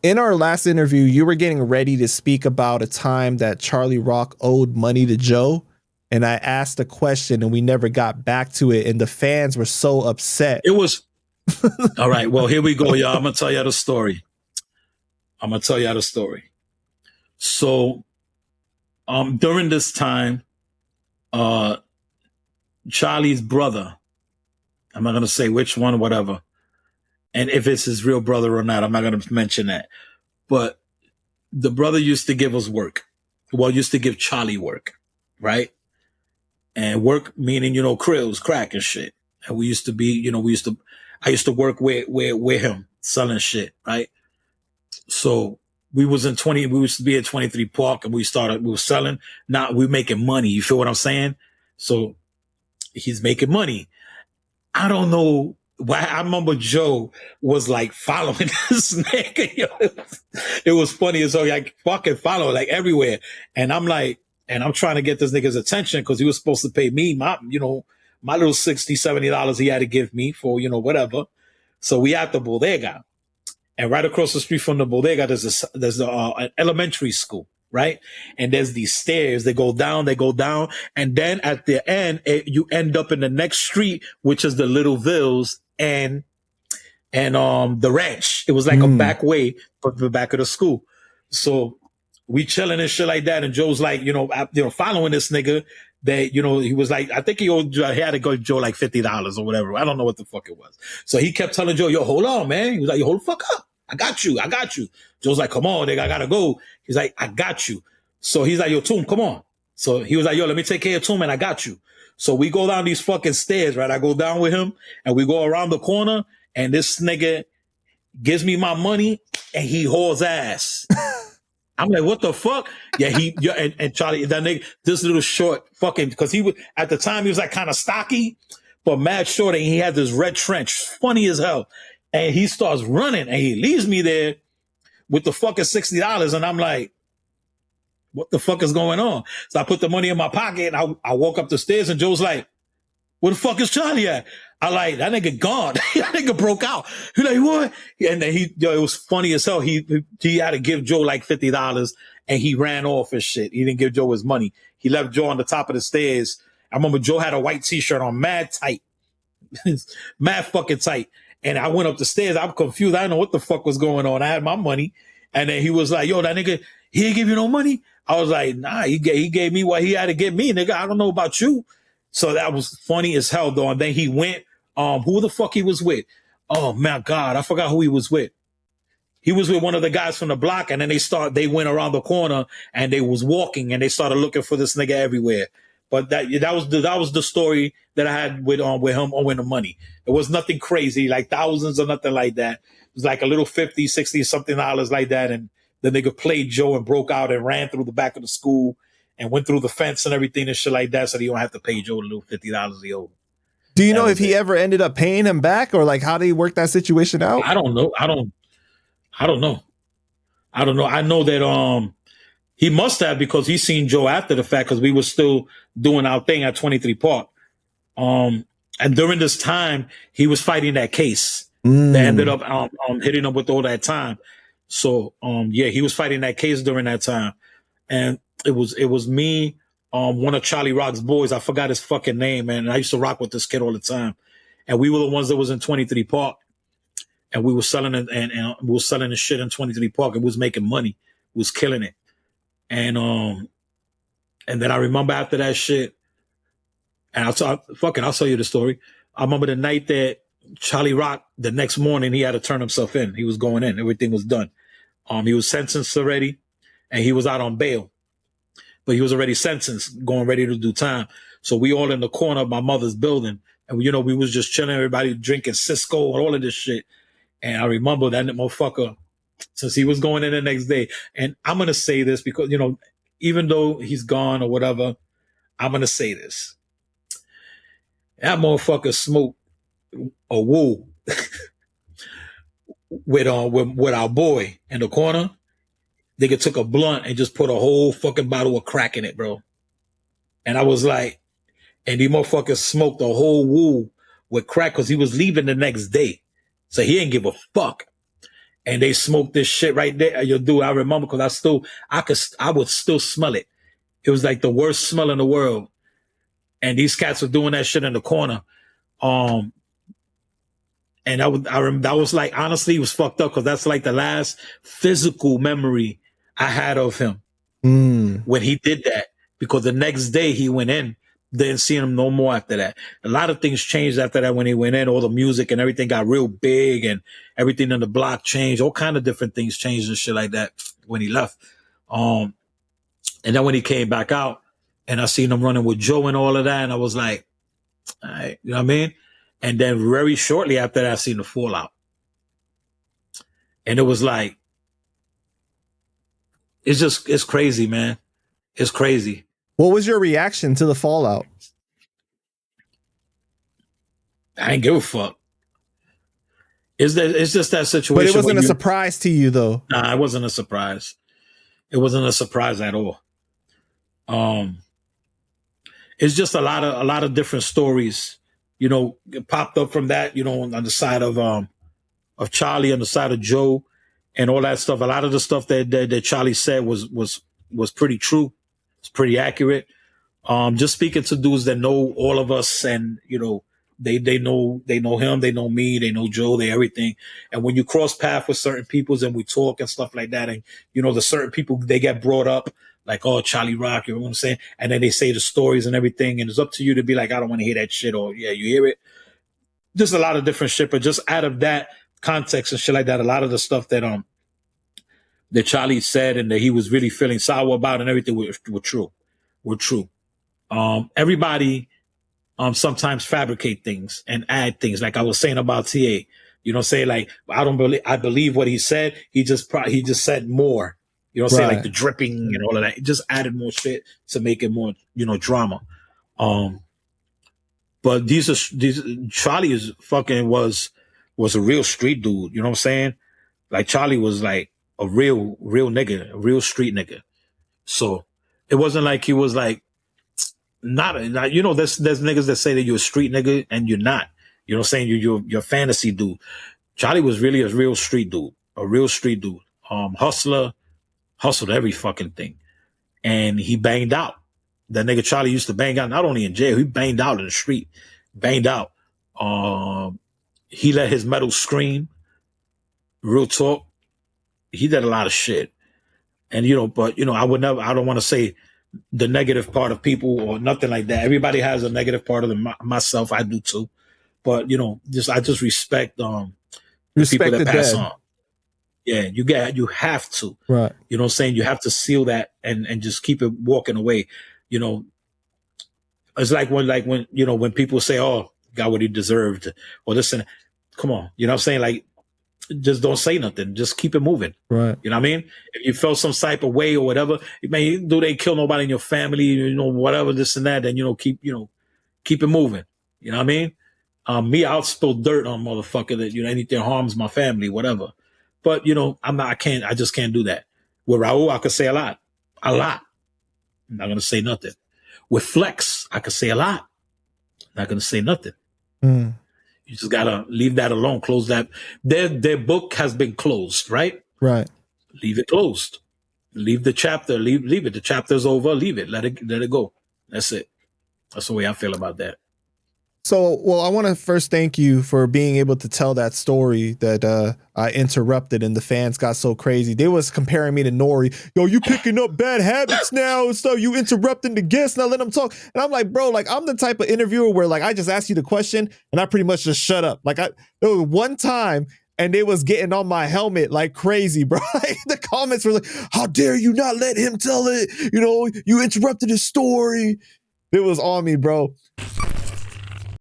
In our last interview, you were getting ready to speak about a time that Charlie Rock owed money to Joe. And I asked a question and we never got back to it. And the fans were so upset. It was, all right, well, here we go, y'all. I'm going to tell you the story. So, during this time, Charlie's brother, I'm not going to say which one, whatever. And if it's his real brother or not, I'm not going to mention that. But the brother used to give us work. Well, used to give Charlie work, right? And work meaning, krills, crack and shit. And we used to be, I used to work with him selling shit, right? So we used to be at 23 Park and we were selling. Now we're making money. You feel what I'm saying? So he's making money. I don't know why. I remember Joe was like following this nigga. Yo, it was funny as hell. Like fucking follow like everywhere. And I'm like, and I'm trying to get this nigga's attention because he was supposed to pay me my little $60, $70 he had to give me for, whatever. So we at the bodega. And right across the street from the bodega, there's an elementary school, right? And there's these stairs. They go down. And then at the end, you end up in the next street, which is the Little Villes and the ranch. It was like a back way for the back of the school. So we chilling and shit like that. And Joe's like, following this nigga that, he was like, I think he had to go Joe like $50 or whatever. I don't know what the fuck it was. So he kept telling Joe, yo, hold on, man. He was like, yo, hold the fuck up. I got you. Joe's like, come on, nigga, I gotta go. He's like, I got you. So he's like, yo, Toom, come on. So he was like, yo, let me take care of Toom and I got you. So we go down these fucking stairs, right? I go down with him and we go around the corner and this nigga gives me my money and he hauls ass. I'm like, what the fuck? Yeah, and Charlie, that nigga, this little short fucking, cause at the time he was like kind of stocky, but mad short and he had this red trench, funny as hell. And he starts running and he leaves me there with the fucking $60. And I'm like, what the fuck is going on? So I put the money in my pocket and I walk up the stairs and Joe's like, where the fuck is Charlie at? I like, that nigga gone. That nigga broke out. He's like, what? And then it was funny as hell. He had to give Joe like $50 and he ran off his shit. He didn't give Joe his money. He left Joe on the top of the stairs. I remember Joe had a white t-shirt on, mad tight. Mad fucking tight. And I went up the stairs. I'm confused. I didn't know what the fuck was going on. I had my money. And then he was like, yo, that nigga, he didn't give you no money? I was like, nah, he gave me what he had to give me, nigga. I don't know about you. So that was funny as hell, though. And then he went, who the fuck he was with? Oh, my God. I forgot who he was with. He was with one of the guys from the block. And then they went around the corner and they was walking and they started looking for this nigga everywhere. But that was the story that I had with him owing the money. It was nothing crazy, like thousands or nothing like that. It was like a little 50, 60 something dollars like that. And the nigga played Joe and broke out and ran through the back of the school and went through the fence and everything and shit like that. So you don't have to pay Joe the little $50 he owed. Do you know if he ever ended up paying him back or like how did he work that situation out? I don't know. I don't know. I know that, he must have because he seen Joe after the fact because we were still doing our thing at 23 Park. And during this time, he was fighting that case that ended up hitting him with all that time. So, he was fighting that case during that time. And it was me, one of Charlie Rock's boys. I forgot his fucking name, man. And I used to rock with this kid all the time. And we were the ones that was in 23 Park. And we were selling it and we were selling the shit in 23 Park. And we was making money. We was killing it. And then I remember after that shit, and I'll tell you the story. I remember the night that Charlie Rock, the next morning, he had to turn himself in. He was going in. Everything was done. He was sentenced already, and he was out on bail. But he was already sentenced, going ready to do time. So we all in the corner of my mother's building, and we was just chilling, everybody drinking Cisco and all of this shit. And I remember that motherfucker, since he was going in the next day. And I'm going to say this because, even though he's gone or whatever, I'm going to say this. That motherfucker smoked a woo with our boy in the corner. Nigga took a blunt and just put a whole fucking bottle of crack in it, bro. And I was like, and the motherfucker smoked a whole woo with crack because he was leaving the next day. So he ain't give a fuck. And they smoked this shit right there. Yo, dude, I remember because I would still smell it. It was like the worst smell in the world. And these cats were doing that shit in the corner. And that was like, honestly, it was fucked up because that's like the last physical memory I had of him when he did that. Because the next day he went in, didn't see him no more after that. A lot of things changed after that when he went in. All the music and everything got real big and everything in the block changed. All kind of different things changed and shit like that when he left. And then when he came back out and I seen him running with Joe and all of that, and I was like, all right, you know what I mean? And then very shortly after that, I seen the fallout. And it was like, it's crazy, man. It's crazy. What was your reaction to the fallout? I ain't give a fuck. It's just that situation. But it wasn't a surprise to you, though. Nah, it wasn't a surprise. It wasn't a surprise at all. It's just a lot of different stories, you know, popped up from that, you know, on the side of Charlie, on the side of Joe, and all that stuff. A lot of the stuff that Charlie said was pretty true. It's pretty accurate. Just speaking to dudes that know all of us, and you know, they know him, they know me, they know Joe, they everything. And when you cross paths with certain peoples and we talk and stuff like that, and you know, the certain people, they get brought up like, oh, Charlie Rock, you know what I'm saying? And then they say the stories and everything, and it's up to you to be like, I don't want to hear that shit, or yeah, you hear it. Just a lot of different shit, but just out of that context and shit like that, a lot of the stuff that Charlie said and that he was really feeling sour about and everything were true. Everybody sometimes fabricate things and add things, like I was saying about TA. You know, say like, I believe what he said. He just said more. You know, say like the dripping and all of that. It just added more shit to make it more, you know, drama. But Charlie is fucking was a real street dude. You know what I'm saying? Like Charlie was like a real nigga, a real street nigga. So it wasn't like he was like, not, you know, there's niggas that say that you're a street nigga and you're not. You know what I'm saying? You're a fantasy dude. Charlie was really a real street dude. Hustled every fucking thing. And he banged out. That nigga Charlie used to bang out, not only in jail, he banged out in the street. Banged out. He let his metal scream. Real talk. He did a lot of shit. And, you know, but, you know, I don't want to say the negative part of people or nothing like that. Everybody has a negative part of them. Myself, I do too. But, you know, I just respect the people that pass on. Yeah, you have to. Right. You know what I'm saying? You have to seal that and just keep it walking away. You know, it's like when you know, when people say, oh, got what he deserved or this and that. Come on. You know what I'm saying? Like, just don't say nothing. Just keep it moving. Right. You know what I mean? If you felt some type of way or whatever, man, they kill nobody in your family, you know, whatever, this and that, then, you know, keep it moving. You know what I mean? Me, I'll spill dirt on motherfucker that, you know, anything harms my family, whatever. But, you know, I just can't do that. With Raul, I could say a lot. I'm not going to say nothing. With Flex, I could say a lot. Not going to say nothing. You just got to leave that alone. Close that. Their book has been closed, right? Right. Leave it closed. Leave the chapter. Leave it. The chapter's over. Leave it. Let it go. That's it. That's the way I feel about that. So, well, I want to first thank you for being able to tell that story that I interrupted and the fans got so crazy. They was comparing me to Nori. Yo, you picking up bad habits now and stuff. You interrupting the guests, not letting them talk. And I'm like, bro, like I'm the type of interviewer where like I just ask you the question and I pretty much just shut up. Like there was one time and they was getting on my helmet like crazy, bro. Like, the comments were like, how dare you not let him tell it? You know, you interrupted his story. It was on me, bro.